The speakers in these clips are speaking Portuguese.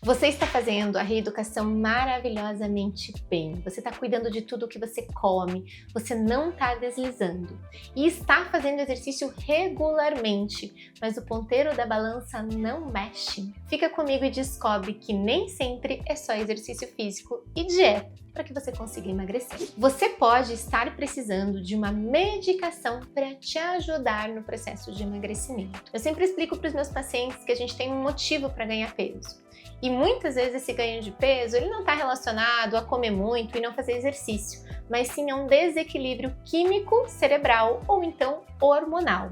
Você está fazendo a reeducação maravilhosamente bem. Você está cuidando de tudo que você come, você não está deslizando. E está fazendo exercício regularmente, mas o ponteiro da balança não mexe. Fica comigo e descobre que nem sempre é só exercício físico e dieta para que você consiga emagrecer. Você pode estar precisando de uma medicação para te ajudar no processo de emagrecimento. Eu sempre explico para os meus pacientes que a gente tem um motivo para ganhar peso. E muitas vezes esse ganho de peso ele não está relacionado a comer muito e não fazer exercício, mas sim a um desequilíbrio químico cerebral ou então hormonal.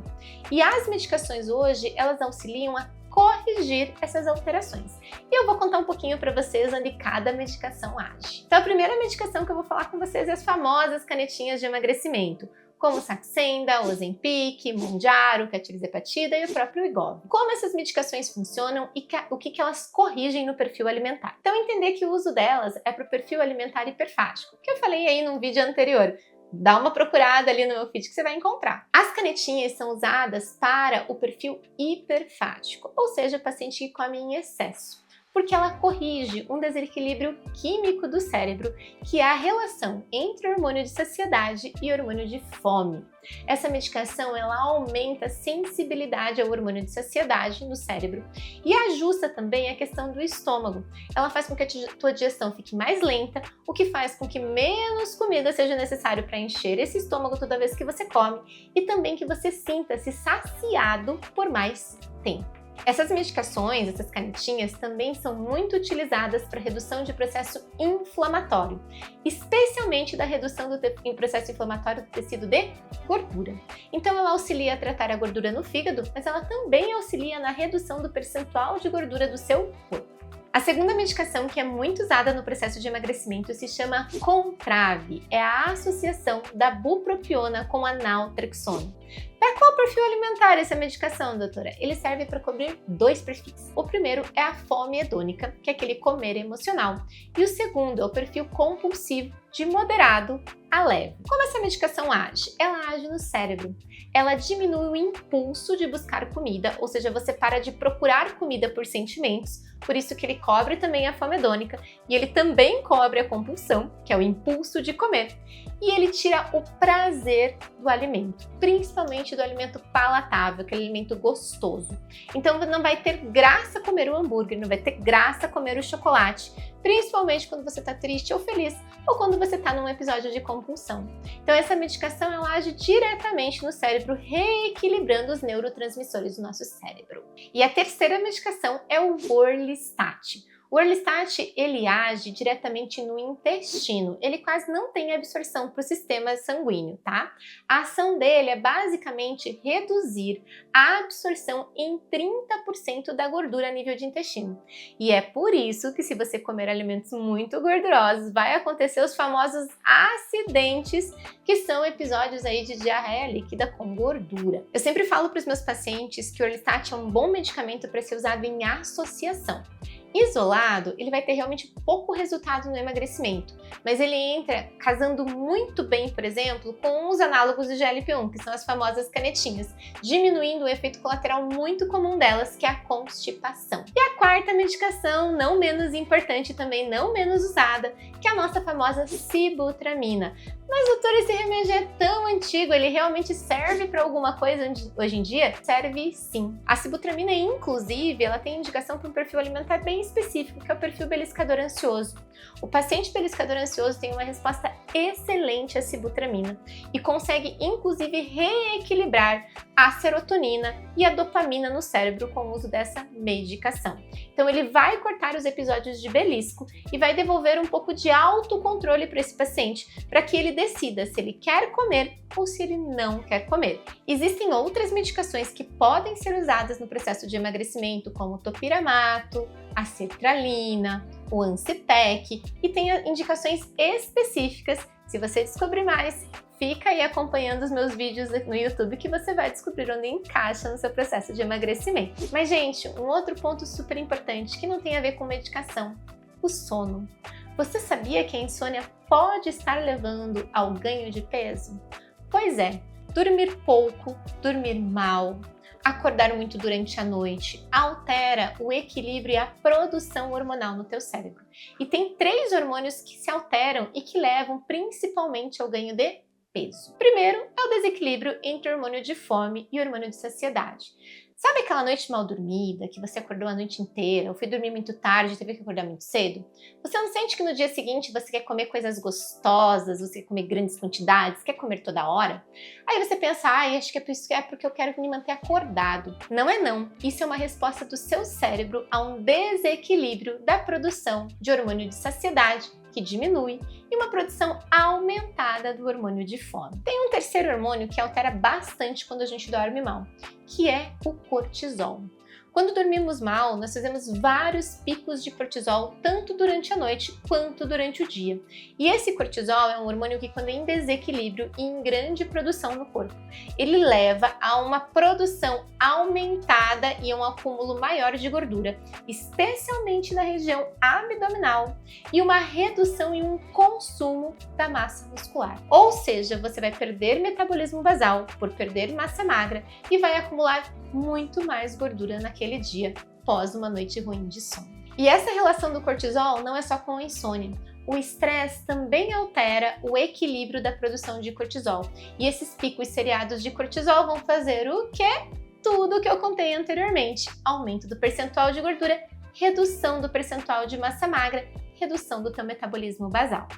E as medicações hoje, elas auxiliam a corrigir essas alterações. E eu vou contar um pouquinho para vocês onde cada medicação age. Então a primeira medicação que eu vou falar com vocês é as famosas canetinhas de emagrecimento, como Saxenda, Ozempic, Mounjaro, Cetirizepatida e o próprio Wegovy. Como essas medicações funcionam e o que elas corrigem no perfil alimentar. Então entender que o uso delas é para o perfil alimentar hiperfático, que eu falei aí num vídeo anterior. Dá uma procurada ali no meu feed que você vai encontrar. As canetinhas são usadas para o perfil hiperfático, ou seja, o paciente que come em excesso, porque ela corrige um desequilíbrio químico do cérebro, que é a relação entre o hormônio de saciedade e o hormônio de fome. Essa medicação ela aumenta a sensibilidade ao hormônio de saciedade no cérebro e ajusta também a questão do estômago. Ela faz com que a tua digestão fique mais lenta, o que faz com que menos comida seja necessário para encher esse estômago toda vez que você come e também que você sinta-se saciado por mais tempo. Essas medicações, essas canetinhas, também são muito utilizadas para redução de processo inflamatório, especialmente da redução do processo inflamatório do tecido de gordura. Então ela auxilia a tratar a gordura no fígado, mas ela também auxilia na redução do percentual de gordura do seu corpo. A segunda medicação que é muito usada no processo de emagrecimento se chama Contrave, é a associação da bupropiona com a naltrexona. Para qual perfil alimentar essa medicação, doutora? Ele serve para cobrir dois perfis. O primeiro é a fome hedônica, que é aquele comer emocional, e o segundo é o perfil compulsivo, de moderado a leve. Como essa medicação age? Ela age no cérebro. Ela diminui o impulso de buscar comida, ou seja, você para de procurar comida por sentimentos, por isso que ele cobre também a fome hedônica e ele também cobre a compulsão, que é o impulso de comer, e ele tira o prazer do alimento, principalmente do alimento palatável, aquele alimento gostoso. Então não vai ter graça comer o hambúrguer, não vai ter graça comer o chocolate, principalmente quando você está triste ou feliz, ou quando você está num episódio de compulsão. Então essa medicação ela age diretamente no cérebro, reequilibrando os neurotransmissores do nosso cérebro. E a terceira medicação é o Orlistat. O Orlistat, ele age diretamente no intestino, ele quase não tem absorção para o sistema sanguíneo, tá? A ação dele é basicamente reduzir a absorção em 30% da gordura a nível de intestino. E é por isso que se você comer alimentos muito gordurosos, vai acontecer os famosos acidentes, que são episódios aí de diarreia líquida com gordura. Eu sempre falo para os meus pacientes que o Orlistat é um bom medicamento para ser usado em associação. Isolado, ele vai ter realmente pouco resultado no emagrecimento, mas ele entra casando muito bem, por exemplo, com os análogos do GLP-1, que são as famosas canetinhas, diminuindo o efeito colateral muito comum delas, que é a constipação. E a quarta medicação, não menos importante e também não menos usada, que é a nossa famosa sibutramina. Mas, doutor, esse remédio é tão antigo, ele realmente serve para alguma coisa hoje em dia? Serve sim. A sibutramina, inclusive, ela tem indicação para um perfil alimentar bem específico, que é o perfil beliscador ansioso. O paciente beliscador ansioso tem uma resposta excelente à sibutramina e consegue, inclusive, reequilibrar a serotonina e a dopamina no cérebro com o uso dessa medicação. Então, ele vai cortar os episódios de belisco e vai devolver um pouco de autocontrole para esse paciente, para que ele decida se ele quer comer ou se ele não quer comer. Existem outras medicações que podem ser usadas no processo de emagrecimento, como o topiramato, a sertralina, o Ancetec, e tem indicações específicas. Se você descobrir mais, fica aí acompanhando os meus vídeos no YouTube que você vai descobrir onde encaixa no seu processo de emagrecimento. Mas, gente, um outro ponto super importante que não tem a ver com medicação, o sono. Você sabia que a insônia pode estar levando ao ganho de peso? Pois é, dormir pouco, dormir mal, acordar muito durante a noite altera o equilíbrio e a produção hormonal no teu cérebro. E tem 3 hormônios que se alteram e que levam principalmente ao ganho de peso. Primeiro é o desequilíbrio entre o hormônio de fome e o hormônio de saciedade. Sabe aquela noite mal dormida, que você acordou a noite inteira, ou foi dormir muito tarde e teve que acordar muito cedo? Você não sente que no dia seguinte você quer comer coisas gostosas, você quer comer grandes quantidades, quer comer toda hora? Aí você pensa, acho que é por isso que é porque eu quero me manter acordado. Não é não, isso é uma resposta do seu cérebro a um desequilíbrio da produção de hormônio de saciedade, que diminui, e uma produção aumentada do hormônio de fome. Tem um terceiro hormônio que altera bastante quando a gente dorme mal, que é o cortisol. Quando dormimos mal, nós fazemos vários picos de cortisol, tanto durante a noite quanto durante o dia. E esse cortisol é um hormônio que, quando é em desequilíbrio e em grande produção no corpo, ele leva a uma produção aumentada e a um acúmulo maior de gordura, especialmente na região abdominal, e uma redução e um consumo da massa muscular. Ou seja, você vai perder metabolismo basal por perder massa magra e vai acumular muito mais gordura naquele dia, após uma noite ruim de sono. E essa relação do cortisol não é só com a insônia. O estresse também altera o equilíbrio da produção de cortisol. E esses picos seriados de cortisol vão fazer o quê? Tudo o que eu contei anteriormente. Aumento do percentual de gordura, redução do percentual de massa magra, redução do teu metabolismo basal.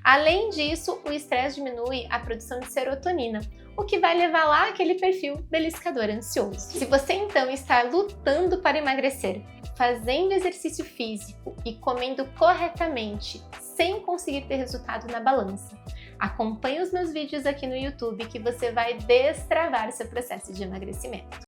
Além disso, o estresse diminui a produção de serotonina, o que vai levar lá aquele perfil beliscador ansioso. Se você então está lutando para emagrecer, fazendo exercício físico e comendo corretamente, sem conseguir ter resultado na balança, acompanhe os meus vídeos aqui no YouTube que você vai destravar seu processo de emagrecimento.